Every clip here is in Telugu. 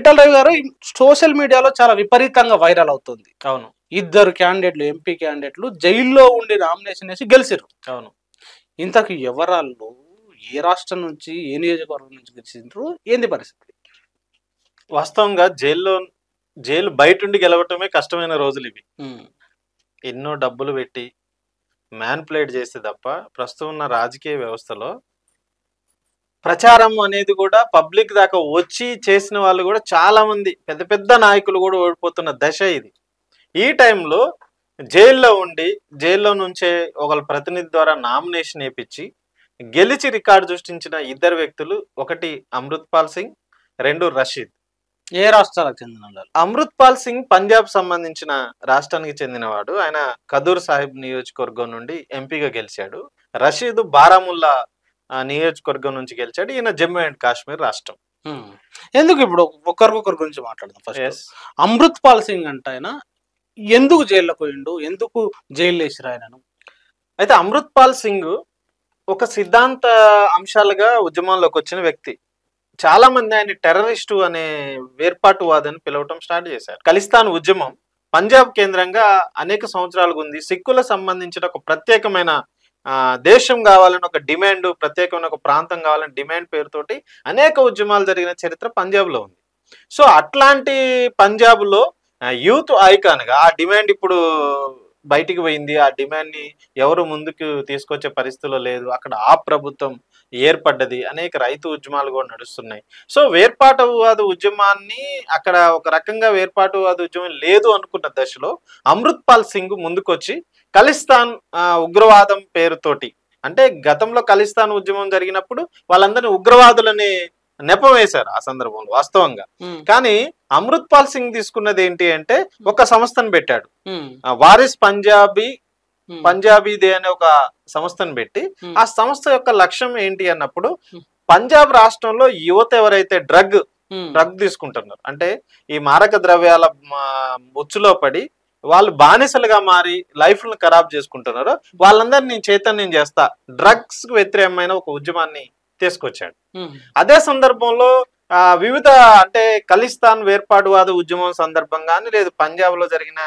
విఠల్ రవి గారు సోషల్ మీడియాలో చాలా విపరీతంగా వైరల్ అవుతుంది. అవును. ఇద్దరు క్యాండిడేట్లు, ఎంపీ క్యాండిడేట్లు జైల్లో ఉండి నామినేషన్ వేసి గెలిచిర్రు. అవును. ఇంతకు ఎవరాళ్ళు, ఏ రాష్ట్రం నుంచి, ఏ నియోజకవర్గం నుంచి గెలిచిండ్రు, ఏంది పరిస్థితి? వాస్తవంగా జైలు బయటుండి గెలవటమే కష్టమైన రోజులు ఇవి. ఎన్నో డబ్బులు పెట్టి మ్యాన్పులేట్ చేస్తే తప్ప ప్రస్తుతం ఉన్న రాజకీయ వ్యవస్థలో ప్రచారం అనేది కూడా పబ్లిక్ దాకా వచ్చి చేసిన వాళ్ళు కూడా చాలా మంది పెద్ద పెద్ద నాయకులు కూడా ఓడిపోతున్న దశ ఇది. ఈ టైంలో జైల్లో నుంచే ఒకళ్ళ ప్రతినిధి ద్వారా నామినేషన్ వేయించి గెలిచి రికార్డు సృష్టించిన ఇద్దరు వ్యక్తులు, ఒకటి అమృత్పాల్ సింగ్, రెండు రషీద్. ఏ రాష్ట్రాలకు చెందిన వాళ్ళు? అమృత్పాల్ సింగ్ పంజాబ్ సంబంధించిన రాష్ట్రానికి చెందినవాడు. ఆయన ఖదూర్ సాహిబ్ నియోజకవర్గం నుండి ఎంపీగా గెలిచాడు. రషీద్ బారాముల్లా నియోజకవర్గం నుంచి గెలిచాడు. ఈయన జమ్మూ అండ్ కాశ్మీర్ రాష్ట్రం. ఎందుకు ఇప్పుడు ఒకరికొకరి గురించి మాట్లాడదాం. ఫస్ట్ అమృత్పాల్ సింగ్ అంటే ఆయన ఎందుకు జైల్లోకి పోయిండు, ఎందుకు జైలు వేసిరు ఆయనను? అయితే అమృత్పాల్ సింగ్ ఒక సిద్ధాంత అంశాలుగా ఉద్యమంలోకి వచ్చిన వ్యక్తి. చాలా మంది ఆయన టెర్రరిస్టు అనే వేర్పాటువాదని పిలవటం స్టార్ట్ చేశారు. ఖలిస్తాన్ ఉద్యమం పంజాబ్ కేంద్రంగా అనేక సంవత్సరాలుగా ఉంది. సిక్కులకు సంబంధించిన ఒక ప్రత్యేకమైన దేశం కావాలని ఒక డిమాండ్, ప్రత్యేకమైన ఒక ప్రాంతం కావాలని డిమాండ్ పేరుతోటి అనేక ఉద్యమాలు జరిగిన చరిత్ర పంజాబ్లో ఉంది. సో అట్లాంటి పంజాబ్లో యూత్ ఐకాన్గా ఆ డిమాండ్ ఇప్పుడు బయటికి పోయింది. ఆ డిమాండ్ని ఎవరు ముందుకు తీసుకొచ్చే పరిస్థితిలో లేదు. అక్కడ ఆ ప్రభుత్వం ఏర్పడ్డది. అనేక రైతు ఉద్యమాలు కూడా నడుస్తున్నాయి. సో వేర్పాటువాద ఉద్యమాన్ని అక్కడ ఒక రకంగా వేర్పాటువాద ఉద్యమం లేదు అనుకున్న దశలో అమృత్పాల్ సింగ్ ముందుకొచ్చి ఖలిస్తాన్ ఉగ్రవాదం పేరుతోటి, అంటే గతంలో ఖలిస్తాన్ ఉద్యమం జరిగినప్పుడు వాళ్ళందరినీ ఉగ్రవాదులని నెపం వేశారు ఆ సందర్భంలో వాస్తవంగా. కానీ అమృత్పాల్ సింగ్ తీసుకున్నది ఏంటి అంటే ఒక సంస్థను పెట్టాడు. వారిస్ పంజాబీదే అనే ఒక సంస్థను పెట్టి ఆ సంస్థ యొక్క లక్ష్యం ఏంటి అన్నప్పుడు పంజాబ్ రాష్ట్రంలో యువత ఎవరైతే డ్రగ్ తీసుకుంటున్నారు, అంటే ఈ మారక ద్రవ్యాల ముచ్చులో పడి వాళ్ళు బానిసలుగా మారి లైఫ్ ను ఖరాబ్ చేసుకుంటున్నారో వాళ్ళందరినీ చైతన్యం చేస్తా డ్రగ్స్ కు వ్యతిరేకమైన ఒక ఉద్యమాన్ని తీసుకొచ్చాడు. అదే సందర్భంలో వివిధ, అంటే ఖలిస్తాన్ వేర్పాటువాద ఉద్యమం సందర్భంగా లేదు పంజాబ్ లో జరిగిన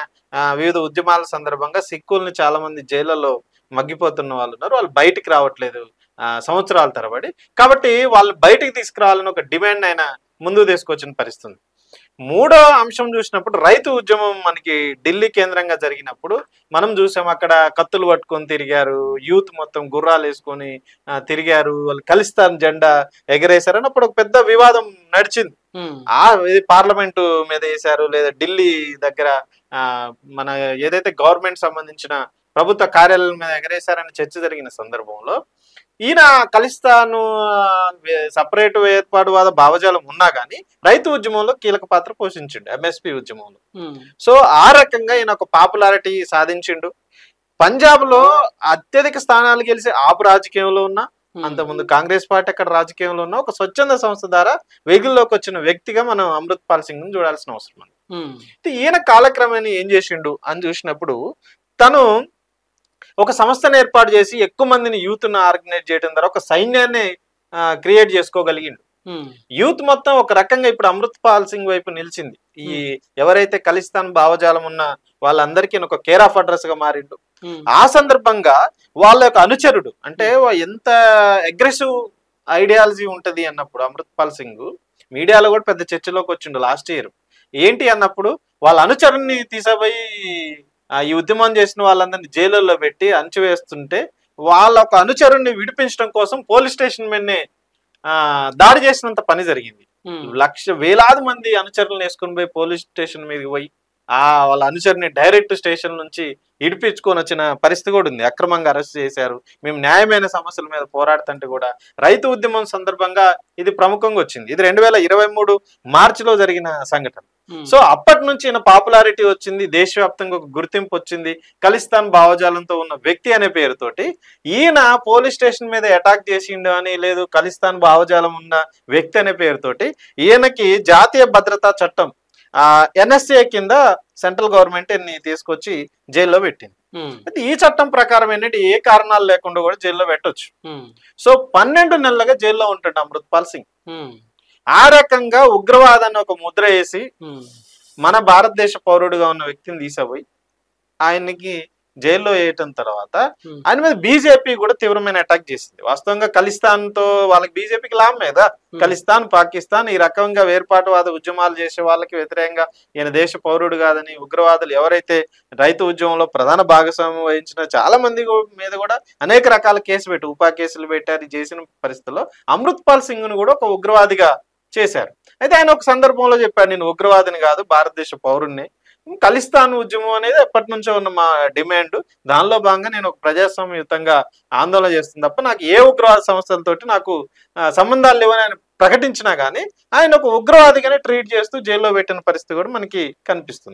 వివిధ ఉద్యమాల సందర్భంగా సిక్కుల్ని చాలా మంది జైళ్లలో మగ్గిపోతున్న వాళ్ళు ఉన్నారు. వాళ్ళు బయటికి రావట్లేదు సంవత్సరాల తరబడి. కాబట్టి వాళ్ళు బయటికి తీసుకురావాలని ఒక డిమాండ్ ఆయన ముందుకు తీసుకొచ్చిన పరిస్థితి. మూడో అంశం చూసినప్పుడు రైతు ఉద్యమం మనకి ఢిల్లీ కేంద్రంగా జరిగినప్పుడు మనం చూసాం. అక్కడ కత్తులు పట్టుకొని తిరిగారు, యూత్ మొత్తం గుర్రాలు వేసుకొని తిరిగారు, వాళ్ళు ఖలిస్తాన్ జెండా ఎగరేశారు అని అప్పుడు ఒక పెద్ద వివాదం నడిచింది. ఇది పార్లమెంటు మీద వేశారు, లేదా ఢిల్లీ దగ్గర మన ఏదైతే గవర్నమెంట్ సంబంధించిన ప్రభుత్వ కార్యాలయం మీద ఎగరేశారని చర్చ జరిగిన సందర్భంలో ఈయన ఖలిస్తాను సపరేట్ ఏర్పాటువాద భావజాలం ఉన్నా గానీ రైతు ఉద్యమంలో కీలక పాత్ర పోషించిండు, ఎంఎస్పి ఉద్యమంలో. సో ఆ రకంగా ఈయన ఒక పాపులారిటీ సాధించిండు. పంజాబ్ లో అత్యధిక స్థానాలు గెలిచి ఆపు రాజకీయంలో ఉన్న, అంతకుముందు కాంగ్రెస్ పార్టీ అక్కడ రాజకీయంలో ఉన్న ఒక స్వచ్ఛంద సంస్థ ద్వారా వెగుల్లోకి వచ్చిన వ్యక్తిగా మనం అమృత్పాల్ సింగ్ ను చూడాల్సిన అవసరం ఉంది. ఈయన కాలక్రమేణా ఏం చేసిండు అని చూసినప్పుడు తను ఒక సంస్థను ఏర్పాటు చేసి ఎక్కువ మందిని యూత్ ను ఆర్గనైజ్ చేయడం ద్వారా ఒక సైన్యాన్ని క్రియేట్ చేసుకోగలిగిండు. యూత్ మొత్తం ఒక రకంగా ఇప్పుడు అమృత్పాల్ సింగ్ వైపు నిలిచింది. ఈ ఎవరైతే ఖలిస్తాన్ భావజాలం ఉన్న వాళ్ళందరికీ ఒక కేర్ ఆఫ్ అడ్రస్ గా మారిండు. ఆ సందర్భంగా వాళ్ళ యొక్క అనుచరుడు, అంటే ఎంత అగ్రెసివ్ ఐడియాలజీ ఉంటది అన్నప్పుడు అమృత్పాల్ సింగ్ మీడియాలో కూడా పెద్ద చర్చలోకి వచ్చిండు లాస్ట్ ఇయర్. ఏంటి అన్నప్పుడు వాళ్ళ అనుచరుణ్ణి తీసిపోయి ఈ ఉద్యమం చేసిన వాళ్ళందరినీ జైలుల్లో పెట్టి అణచివేస్తుంటే వాళ్ళ ఒక అనుచరుణ్ణి విడిపించడం కోసం పోలీస్ స్టేషన్ మీదనే దాడి చేసినంత పని జరిగింది. వేలాది మంది అనుచరులను వేసుకుని పోయి పోలీస్ స్టేషన్ మీదకి పోయి వాళ్ళ అనుచరుని డైరెక్ట్ స్టేషన్ నుంచి ఇడిపించుకొని వచ్చిన పరిస్థితి కూడా ఉంది. అక్రమంగా అరెస్ట్ చేశారు. మేము న్యాయమైన సమస్యల మీద పోరాడుతుంటే కూడా రైతు ఉద్యమం సందర్భంగా ఇది ప్రముఖంగా వచ్చింది. ఇది 2023 మార్చిలో జరిగిన సంఘటన. సో అప్పటి నుంచి ఈయన పాపులారిటీ వచ్చింది, దేశవ్యాప్తంగా ఒక గుర్తింపు వచ్చింది. ఖలిస్తాన్ భావజాలంతో ఉన్న వ్యక్తి అనే పేరుతోటి ఈయన పోలీస్ స్టేషన్ మీద అటాక్ చేసిండు అని, లేదు ఖలిస్తాన్ భావజాలం ఉన్న వ్యక్తి అనే పేరుతోటి ఈయనకి జాతీయ భద్రతా చట్టం NSA కింద సెంట్రల్ గవర్నమెంట్ తీసుకొచ్చి జైల్లో పెట్టింది. అయితే ఈ చట్టం ప్రకారం ఏంటంటే ఏ కారణాలు లేకుండా కూడా జైల్లో పెట్టొచ్చు. సో 12 నెలలుగా జైల్లో ఉంటాడు అమృత్పాల్ సింగ్. ఆ రకంగా ఉగ్రవాదాన్ని ఒక ముద్ర వేసి మన భారతదేశ పౌరుడుగా ఉన్న వ్యక్తిని తీసిపోయి ఆయనకి జైల్లో వేయటం తర్వాత ఆయన మీద బీజేపీ కూడా తీవ్రమైన అటాక్ చేసింది. వాస్తవంగా ఖలిస్తాన్ తో వాళ్ళకి బీజేపీకి లాభం కదా, ఖలిస్తాన్ పాకిస్తాన్ ఈ రకంగా వేర్పాటువాద ఉద్యమాలు చేసే వాళ్ళకి వ్యతిరేకంగా ఈయన దేశ పౌరుడు కాదని ఉగ్రవాదులు ఎవరైతే రైతు ఉద్యమంలో ప్రధాన భాగస్వామ్యం వహించిన చాలా మంది మీద కూడా అనేక రకాల కేసులు పెట్టి ఉపా కేసులు పెట్టారు. చేసిన పరిస్థితుల్లో అమృత్ పాల్ సింగ్ ను కూడా ఒక ఉగ్రవాదిగా చేశారు. అయితే ఆయన ఒక సందర్భంలో చెప్పాడు, నేను ఉగ్రవాదిని కాదు, భారతదేశ పౌరుణ్ణి. ఖలిస్తాన్ ఉద్యమం అనేది ఎప్పటి నుంచో ఉన్న మా డిమాండ్, దానిలో భాగంగా నేను ఒక ప్రజాస్వామ్యయుతంగా ఆందోళన చేస్తుంది తప్ప నాకు ఏ ఉగ్రవాద సంస్థలతోటి నాకు సంబంధాలు లేవని ఆయన ప్రకటించినా కానీ ఆయన ఒక ఉగ్రవాదిగానే ట్రీట్ చేస్తూ జైల్లో పెట్టిన పరిస్థితి కూడా మనకి కనిపిస్తుంది.